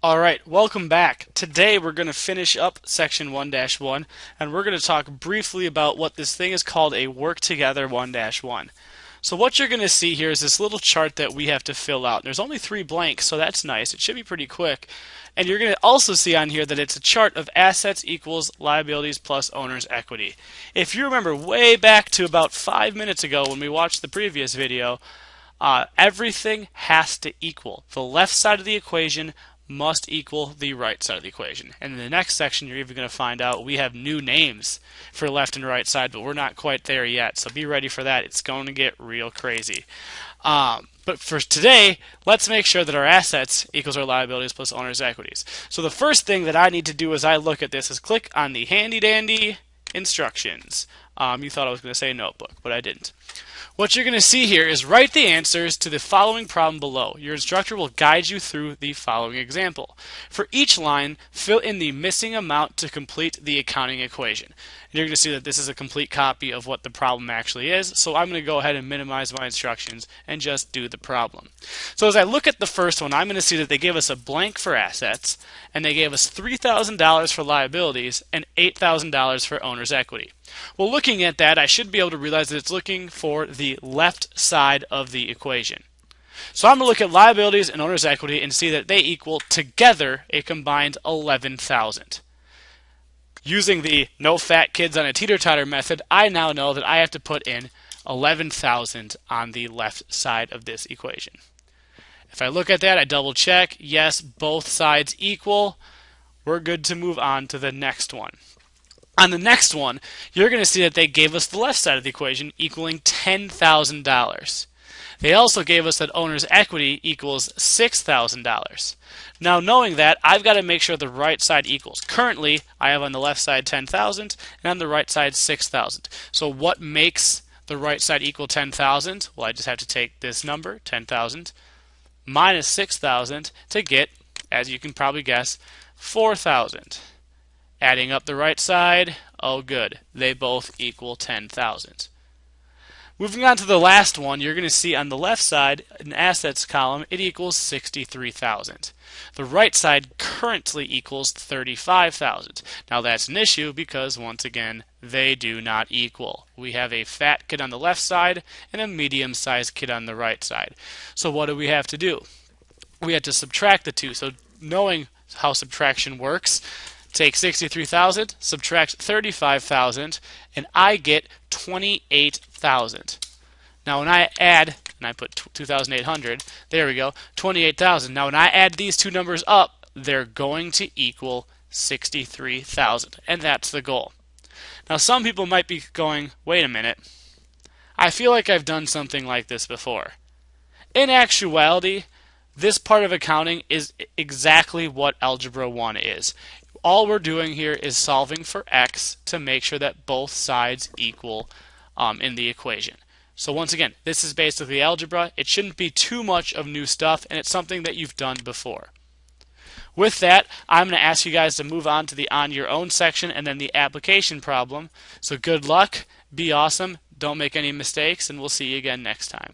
Alright, welcome back. Today we're going to finish up section 1-1 and we're going to talk briefly about what this thing is called a work together 1-1. So what you're going to see here is this little chart that we have to fill out. There's only 3 blanks, so that's nice. It should be pretty quick. And you're going to also see on here that it's a chart of assets equals liabilities plus owner's equity. If you remember way back to about 5 minutes ago when we watched the previous video, everything has to equal. The left side of the equation must equal the right side of the equation. And in the next section, you're even going to find out we have new names for left and right side, but we're not quite there yet. So be ready for that. It's going to get real crazy. But for today, let's make sure that our assets equals our liabilities plus owner's equities. So the first thing that I need to do as I look at this is click on the handy dandy instructions. You thought I was going to say notebook, but I didn't. What you're going to see here is write the answers to the following problem below. Your instructor will guide you through the following example. For each line, fill in the missing amount to complete the accounting equation. And you're going to see that this is a complete copy of what the problem actually is, so I'm going to go ahead and minimize my instructions and just do the problem. So as I look at the first one, I'm going to see that they gave us a blank for assets, and they gave us $3,000 for liabilities and $8,000 for owner's equity. Well, looking at that, I should be able to realize that it's looking for the left side of the equation. So I'm going to look at liabilities and owner's equity and see that they equal together a combined $11,000. Using the no fat kids on a teeter-totter method, I now know that I have to put in $11,000 on the left side of this equation. If I look at that, I double check. Yes, both sides equal. We're good to move on to the next one. On the next one, you're going to see that they gave us the left side of the equation equaling $10,000. They also gave us that owner's equity equals $6,000. Now knowing that, I've got to make sure the right side equals. Currently, I have on the left side 10,000 and on the right side 6,000. So what makes the right side equal 10,000? Well, I just have to take this number, 10,000, minus 6,000 to get, as you can probably guess, 4,000. Adding up the right side, oh good, they both equal 10,000. Moving on to the last one, you're going to see on the left side, in assets column, it equals 63,000. The right side currently equals 35,000. Now that's an issue because, once again, they do not equal. We have a fat kid on the left side and a medium-sized kid on the right side. So what do we have to do? We have to subtract the two. So knowing how subtraction works, take 63,000, subtract 35,000, and I get 28,000. Now when I add, and I put 2,800, there we go, 28,000. Now when I add these two numbers up, they're going to equal 63,000, and that's the goal. Now some people might be going, wait a minute, I feel like I've done something like this before. In actuality, this part of accounting is exactly what Algebra 1 is. All we're doing here is solving for x to make sure that both sides equal in the equation. So once again, this is basically algebra. It shouldn't be too much of new stuff, and it's something that you've done before. With that, I'm going to ask you guys to move on to the on your own section and then the application problem. So good luck, be awesome, don't make any mistakes, and we'll see you again next time.